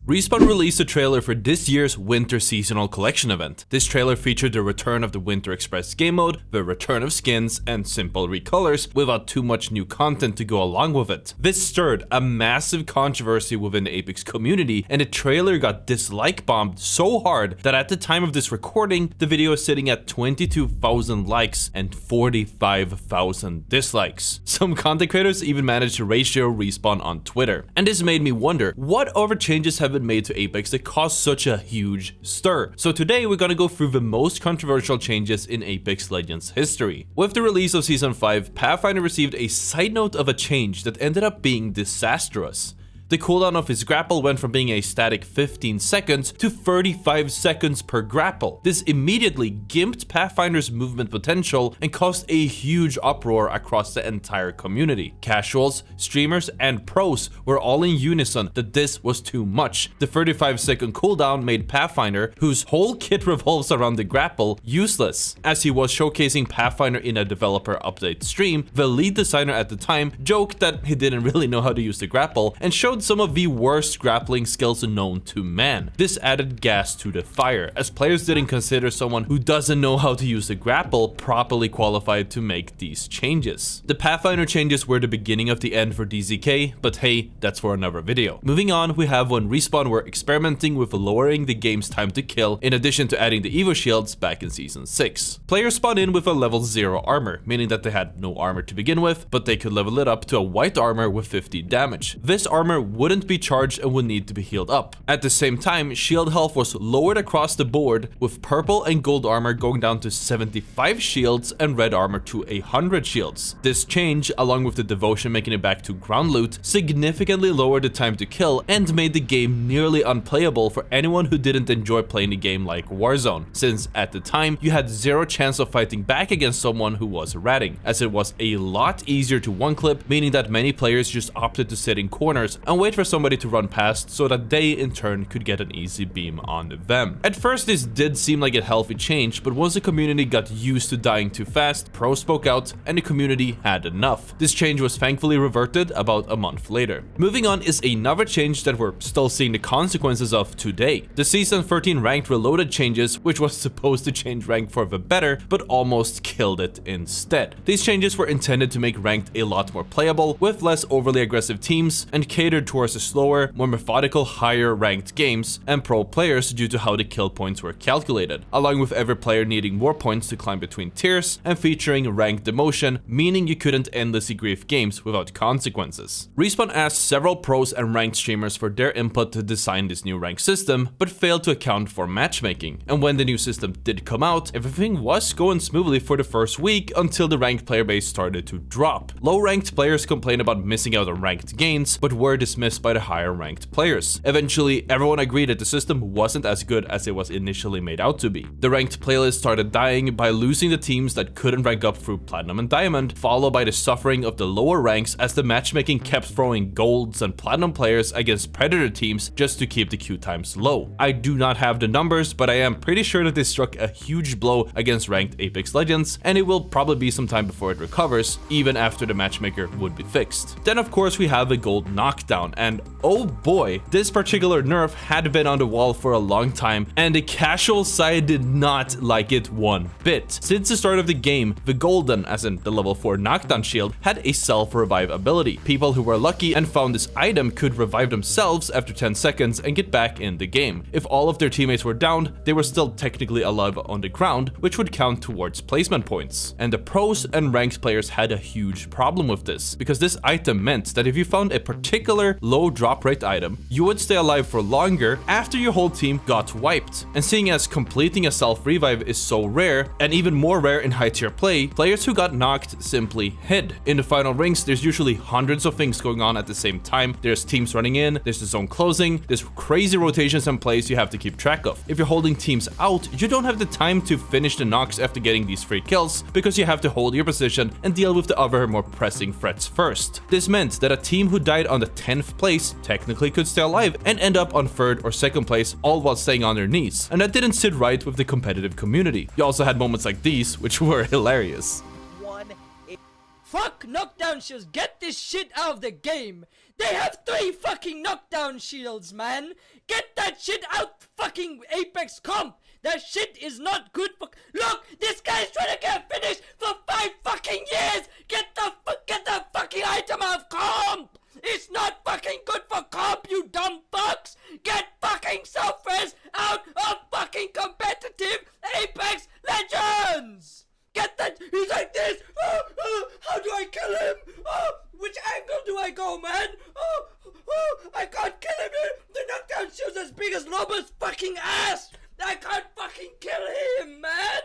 Respawn released a trailer for this year's Winter Seasonal Collection event. This trailer featured the return of the Winter Express game mode, the return of skins, and simple recolors without too much new content to go along with it. This stirred a massive controversy within the Apex community, and the trailer got dislike bombed so hard that at the time of this recording, the video is sitting at 22,000 likes and 45,000 dislikes. Some content creators even managed to ratio Respawn on Twitter. And this made me wonder, what other changes have been made to Apex that caused such a huge stir? So today we're gonna go through the most controversial changes in Apex Legends history. With the release of Season 5, Pathfinder received a side note of a change that ended up being disastrous. The cooldown of his grapple went from being a static 15 seconds to 35 seconds per grapple. This immediately gimped Pathfinder's movement potential and caused a huge uproar across the entire community. Casuals, streamers, and pros were all in unison that this was too much. The 35-second cooldown made Pathfinder, whose whole kit revolves around the grapple, useless. As he was showcasing Pathfinder in a developer update stream, the lead designer at the time joked that he didn't really know how to use the grapple and showed some of the worst grappling skills known to man. This added gas to the fire, as players didn't consider someone who doesn't know how to use the grapple properly qualified to make these changes. The Pathfinder changes were the beginning of the end for DZK, but hey, that's for another video. Moving on, we have when Respawn were experimenting with lowering the game's time to kill, in addition to adding the Evo shields back in Season 6. Players spawned in with a level 0 armor, meaning that they had no armor to begin with, but they could level it up to a white armor with 50 damage. This armor wouldn't be charged and would need to be healed up. At the same time, shield health was lowered across the board, with purple and gold armor going down to 75 shields and red armor to 100 shields. This change, along with the devotion making it back to ground loot, significantly lowered the time to kill and made the game nearly unplayable for anyone who didn't enjoy playing the game like Warzone, since at the time you had zero chance of fighting back against someone who was ratting, as it was a lot easier to one-clip, meaning that many players just opted to sit in corners and wait for somebody to run past so that they in turn could get an easy beam on them. At first this did seem like a healthy change, but once the community got used to dying too fast, pros spoke out and the community had enough. This change was thankfully reverted about a month later. Moving on is another change that we're still seeing the consequences of today. The Season 13 ranked reloaded changes, which was supposed to change rank for the better, but almost killed it instead. These changes were intended to make ranked a lot more playable, with less overly aggressive teams, and catered towards the slower, more methodical, higher ranked games and pro players due to how the kill points were calculated, along with every player needing more points to climb between tiers and featuring ranked demotion, meaning you couldn't endlessly grief games without consequences. Respawn asked several pros and ranked streamers for their input to design this new rank system, but failed to account for matchmaking. And when the new system did come out, everything was going smoothly for the first week until the ranked player base started to drop. Low ranked players complained about missing out on ranked gains, but were dismissed by the higher ranked players. Eventually, everyone agreed that the system wasn't as good as it was initially made out to be. The ranked playlist started dying by losing the teams that couldn't rank up through Platinum and Diamond, followed by the suffering of the lower ranks as the matchmaking kept throwing golds and Platinum players against Predator teams just to keep the queue times low. I do not have the numbers, but I am pretty sure that this struck a huge blow against ranked Apex Legends, and it will probably be some time before it recovers, even after the matchmaker would be fixed. Then of course we have the gold knockdown, and oh boy, this particular nerf had been on the wall for a long time, and the casual side did not like it one bit. Since the start of the game, the golden, as in the level 4 knockdown shield, had a self-revive ability. People who were lucky and found this item could revive themselves after 10 seconds and get back in the game. If all of their teammates were downed, they were still technically alive on the ground, which would count towards placement points. And the pros and ranked players had a huge problem with this, because this item meant that if you found a particular low drop rate item, you would stay alive for longer after your whole team got wiped. And seeing as completing a self-revive is so rare, and even more rare in high tier play, players who got knocked simply hid. In the final rings, there's usually hundreds of things going on at the same time. There's teams running in, there's the zone closing, there's crazy rotations and plays you have to keep track of. If you're holding teams out, you don't have the time to finish the knocks after getting these free kills, because you have to hold your position and deal with the other more pressing threats first. This meant that a team who died on the 10th place technically could stay alive and end up on 3rd or 2nd place, all while staying on their knees, and that didn't sit right with the competitive community. You also had moments like these, which were hilarious. Fuck knockdown shields. Get this shit out of the game. They have 3 fucking knockdown shields, man. Get that shit out fucking Apex comp. That shit is not good for... Look, this guy's trying to get finished for 5 fucking years. Get the fucking item out of comp. It's not fucking good for comp, you dumb fucks. Get fucking self-res out of fucking competitive Apex Legends. Get that. He's like this. How do I kill him? Which angle do I go, man? I can't kill him. The knockdown shield's as big as Loba's fucking ass. I can't fucking kill him, man.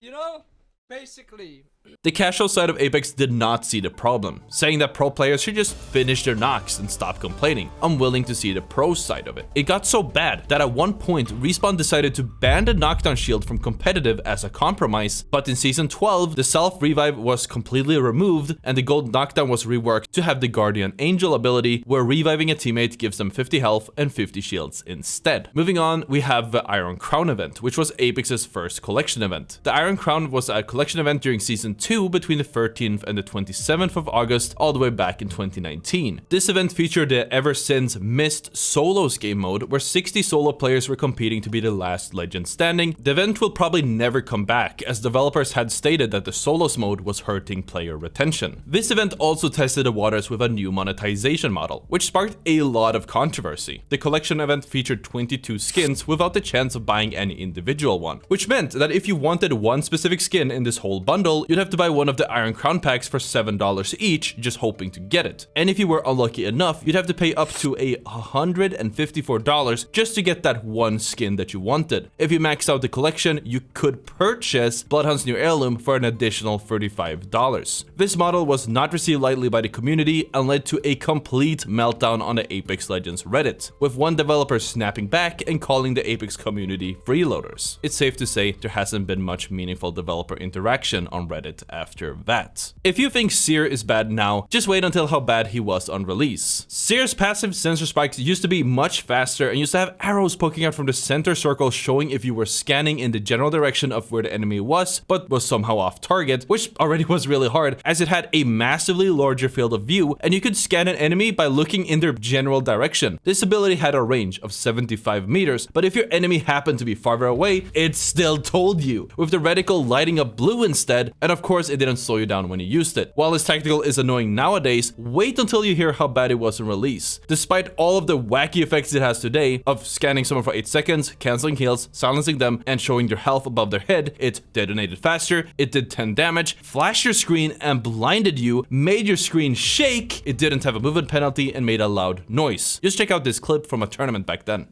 You know? Basically. The casual side of Apex did not see the problem, saying that pro players should just finish their knocks and stop complaining, unwilling to see the pro side of it. It got so bad that at one point, Respawn decided to ban the knockdown shield from competitive as a compromise, but in Season 12, the self-revive was completely removed and the gold knockdown was reworked to have the Guardian Angel ability, where reviving a teammate gives them 50 health and 50 shields instead. Moving on, we have the Iron Crown event, which was Apex's first collection event. The Iron Crown was a collection event during Season 2 between the 13th and the 27th of August, all the way back in 2019. This event featured the ever since missed solos game mode, where 60 solo players were competing to be the last legend standing. The event will probably never come back, as developers had stated that the solos mode was hurting player retention. This event also tested the waters with a new monetization model, which sparked a lot of controversy. The collection event featured 22 skins without the chance of buying any individual one, which meant that if you wanted one specific skin in this whole bundle, you'd have to buy one of the Iron Crown packs for $7 each, just hoping to get it. And if you were unlucky enough, you'd have to pay up to $154 just to get that one skin that you wanted. If you maxed out the collection, you could purchase Bloodhound's new heirloom for an additional $35. This model was not received lightly by the community and led to a complete meltdown on the Apex Legends Reddit, with one developer snapping back and calling the Apex community freeloaders. It's safe to say there hasn't been much meaningful developer interaction on Reddit after that. If you think Seer is bad now, just wait until how bad he was on release. Seer's passive sensor spikes used to be much faster and used to have arrows poking out from the center circle showing if you were scanning in the general direction of where the enemy was, but was somehow off target, which already was really hard as it had a massively larger field of view and you could scan an enemy by looking in their general direction. This ability had a range of 75 meters, but if your enemy happened to be farther away, it still told you, with the reticle lighting up blue instead, and of course it didn't slow you down when you used it. While this tactical is annoying nowadays, wait until you hear how bad it was in release. Despite all of the wacky effects it has today, of scanning someone for 8 seconds, cancelling heals, silencing them, and showing their health above their head, it detonated faster, it did 10 damage, flashed your screen and blinded you, made your screen shake, it didn't have a movement penalty, and made a loud noise. Just check out this clip from a tournament back then.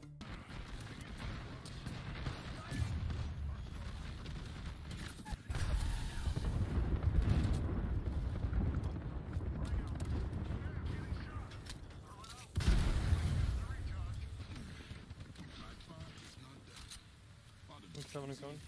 Someone going.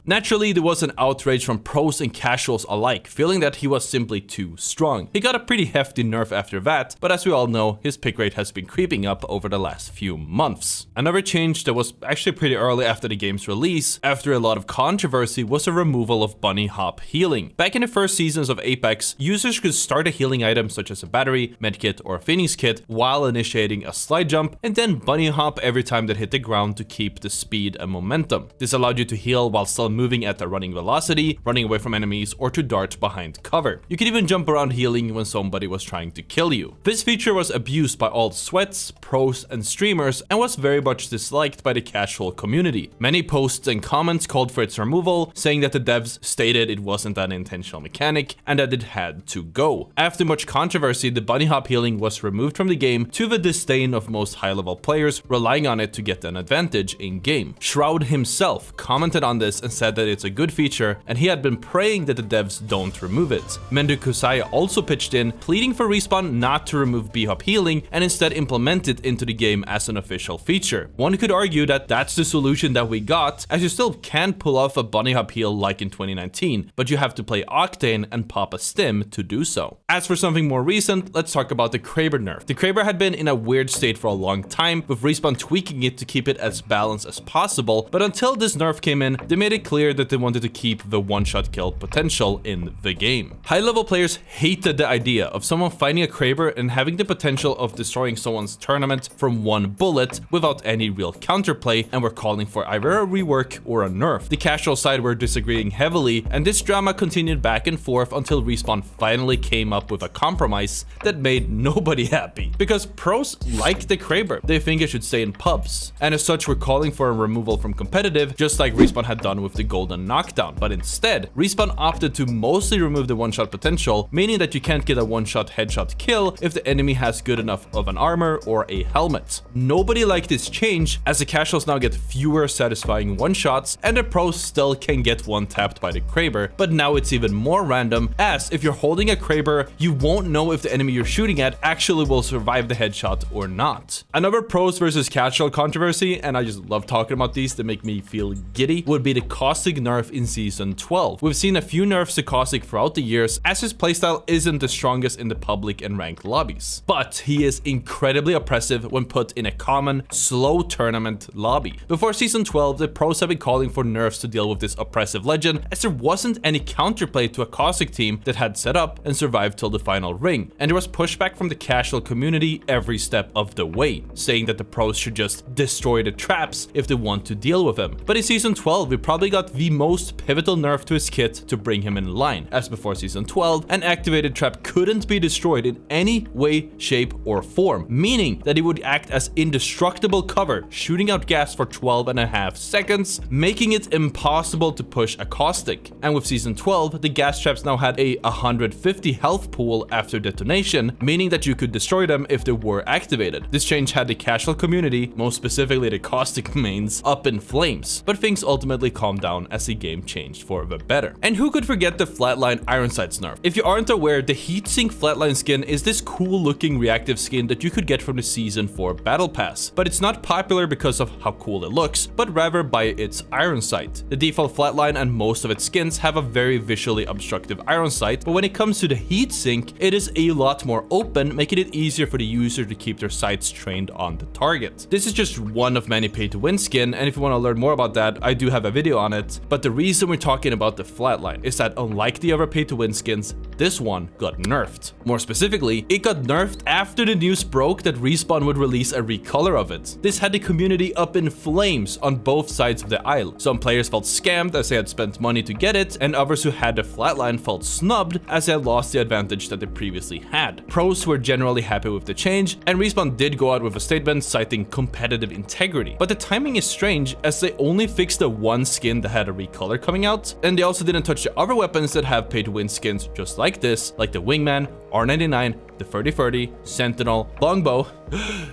Naturally, there was an outrage from pros and casuals alike, feeling that he was simply too strong. He got a pretty hefty nerf after that, but as we all know, his pick rate has been creeping up over the last few months. Another change that was actually pretty early after the game's release, after a lot of controversy, was the removal of bunny hop healing. Back in the first seasons of Apex, users could start a healing item such as a battery, medkit, or a Phoenix kit while initiating a slide jump, and then bunny hop every time that hit the ground to keep the speed and momentum. This allowed you to heal while still moving at a running velocity, running away from enemies, or to dart behind cover. You could even jump around healing when somebody was trying to kill you. This feature was abused by all sweats, pros, and streamers, and was very much disliked by the casual community. Many posts and comments called for its removal, saying that the devs stated it wasn't an intentional mechanic and that it had to go. After much controversy, the bunny hop healing was removed from the game, to the disdain of most high-level players relying on it to get an advantage in game. Shroud himself commented on this and said said that it's a good feature, and he had been praying that the devs don't remove it. Mendo Kusai also pitched in, pleading for Respawn not to remove B-Hop healing and instead implement it into the game as an official feature. One could argue that that's the solution that we got, as you still can pull off a bunny hop heal like in 2019, but you have to play Octane and pop a stim to do so. As for something more recent, let's talk about the Kraber nerf. The Kraber had been in a weird state for a long time, with Respawn tweaking it to keep it as balanced as possible, but until this nerf came in, they made it clear that they wanted to keep the one-shot kill potential in the game. High-level players hated the idea of someone finding a Kraber and having the potential of destroying someone's tournament from one bullet without any real counterplay, and were calling for either a rework or a nerf. The casual side were disagreeing heavily, and this drama continued back and forth until Respawn finally came up with a compromise that made nobody happy. Because pros like the Kraber, they think it should stay in pubs, and as such were calling for a removal from competitive, just like Respawn had done with the golden knockdown. But instead, Respawn opted to mostly remove the one-shot potential, meaning that you can't get a one-shot headshot kill if the enemy has good enough of an armor or a helmet. Nobody liked this change, as the casuals now get fewer satisfying one-shots, and the pros still can get one-tapped by the Kraber, but now it's even more random, as if you're holding a Kraber, you won't know if the enemy you're shooting at actually will survive the headshot or not. Another pros versus casual controversy, and I just love talking about these, they make me feel giddy, would be the Caustic nerf in Season 12. We've seen a few nerfs to Caustic throughout the years, as his playstyle isn't the strongest in the public and ranked lobbies. But he is incredibly oppressive when put in a common, slow tournament lobby. Before Season 12, the pros have been calling for nerfs to deal with this oppressive legend, as there wasn't any counterplay to a Caustic team that had set up and survived till the final ring, and there was pushback from the casual community every step of the way, saying that the pros should just destroy the traps if they want to deal with him. But in Season 12, we probably got the most pivotal nerf to his kit to bring him in line, as before Season 12, an activated trap couldn't be destroyed in any way, shape, or form, meaning that he would act as indestructible cover, shooting out gas for 12.5 seconds, making it impossible to push a Caustic. And with Season 12, the gas traps now had a 150 health pool after detonation, meaning that you could destroy them if they were activated. This change had the casual community, most specifically the Caustic mains, up in flames, but things ultimately calmed down as the game changed for the better. And who could forget the Flatline Iron Sights nerf? If you aren't aware, the Heatsink Flatline skin is this cool looking reactive skin that you could get from the Season 4 Battle Pass, but it's not popular because of how cool it looks, but rather by its iron sight. The default Flatline and most of its skins have a very visually obstructive iron sight, but when it comes to the Heatsink, it is a lot more open, making it easier for the user to keep their sights trained on the target. This is just one of many pay-to-win skin, and if you want to learn more about that, I do have a video on it, but the reason we're talking about the Flatline is that unlike the other pay-to-win skins, this one got nerfed. More specifically, it got nerfed after the news broke that Respawn would release a recolor of it. This had the community up in flames on both sides of the aisle. Some players felt scammed as they had spent money to get it, and others who had the Flatline felt snubbed as they had lost the advantage that they previously had. Pros were generally happy with the change, and Respawn did go out with a statement citing competitive integrity. But the timing is strange, as they only fixed the one skin that had a recolor coming out, and they also didn't touch the other weapons that have pay-to-win skins just like this, like the Wingman, R99, the 3030, Sentinel, Longbow,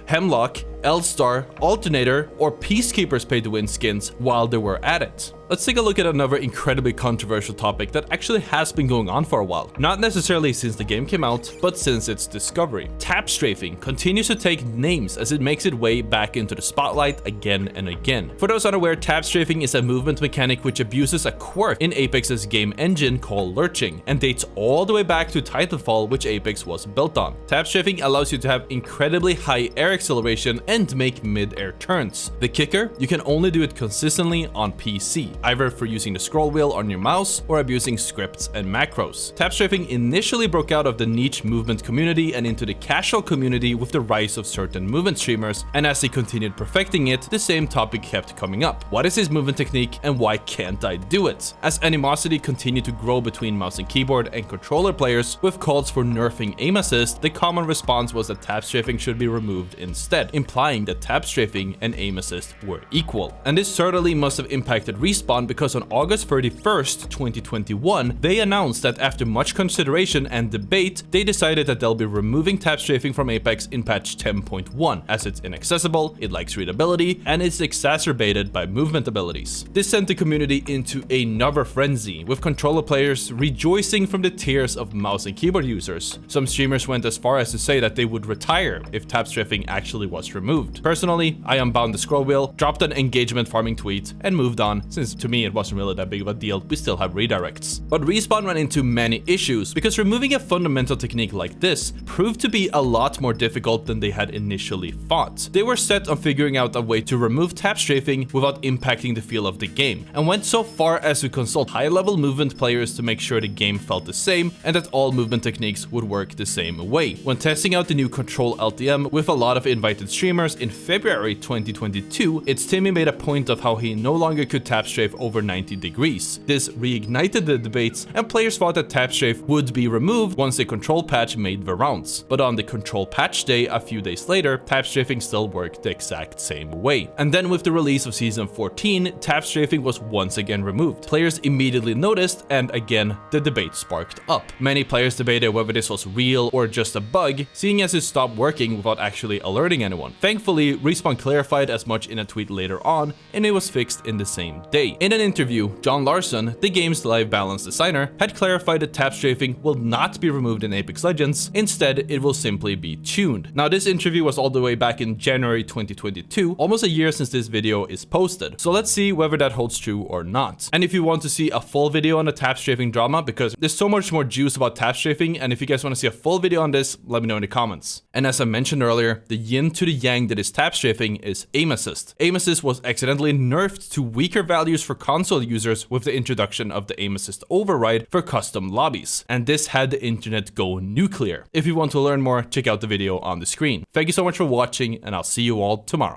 Hemlock, L-Star, Alternator, or Peacekeepers pay-to-win skins while they were at it. Let's take a look at another incredibly controversial topic that actually has been going on for a while. Not necessarily since the game came out, but since its discovery. Tap strafing continues to take names as it makes its way back into the spotlight again and again. For those unaware, tap strafing is a movement mechanic which abuses a quirk in Apex's game engine called lurching, and dates all the way back to Titanfall, which Apex was built on. Tap strafing allows you to have incredibly high air acceleration and make mid-air turns. The kicker, you can only do it consistently on PC, either for using the scroll wheel on your mouse or abusing scripts and macros. Tap strafing initially broke out of the niche movement community and into the casual community with the rise of certain movement streamers, and as they continued perfecting it, the same topic kept coming up. What is his movement technique and why can't I do it? As animosity continued to grow between mouse and keyboard and controller players with calls for nerfing aim assist, the common response was that tap strafing should be removed instead, implying that tap strafing and aim assist were equal. And this certainly must have impacted Respawn, because on August 31st, 2021, they announced that after much consideration and debate, they decided that they'll be removing tap strafing from Apex in patch 10.1, as it's inaccessible, it lacks readability, and it's exacerbated by movement abilities. This sent the community into another frenzy, with controller players rejoicing from the tears of mouse and keyboard users. Some streamers went as far as to say that they would retire if tap strafing actually was removed. Personally, I unbound the scroll wheel, dropped an engagement farming tweet, and moved on, since to me it wasn't really that big of a deal, we still have redirects. But Respawn ran into many issues, because removing a fundamental technique like this proved to be a lot more difficult than they had initially thought. They were set on figuring out a way to remove tap strafing without impacting the feel of the game, and went so far as to consult high-level movement players to make sure the game felt the same and that all movement techniques would work the same way. When testing out the new Control LTM with a lot of invited streamers in February 2022, its Timmy made a point of how he no longer could tap strafe over 90 degrees. This reignited the debates, and players thought that tap strafe would be removed once the Control patch made the rounds. But on the Control patch day a few days later, tap strafing still worked the exact same way. And then with the release of Season 14, tap strafing was once again removed. Players immediately noticed, and again, the debate sparked up. Many players debated whether this was real or just a bug, seeing as it stopped working without actually alerting anyone. Thankfully, Respawn clarified as much in a tweet later on, and it was fixed in the same day. In an interview, John Larson, the game's live balance designer, had clarified that tap strafing will not be removed in Apex Legends, instead it will simply be tuned. Now, this interview was all the way back in January 2022, almost a year since this video is posted, so let's see whether that holds true or not. And if you want to see a full video on the tap strafing drama, because there's so much more juice about tap strafing, and if you guys want to see a full video on this, let me know in the comments. And as I mentioned earlier, the yin to the yang that is tap strafing is aim assist. Aim assist was accidentally nerfed to weaker values for console users with the introduction of the aim assist override for custom lobbies, and this had the internet go nuclear. If you want to learn more, check out the video on the screen. Thank you so much for watching, and I'll see you all tomorrow.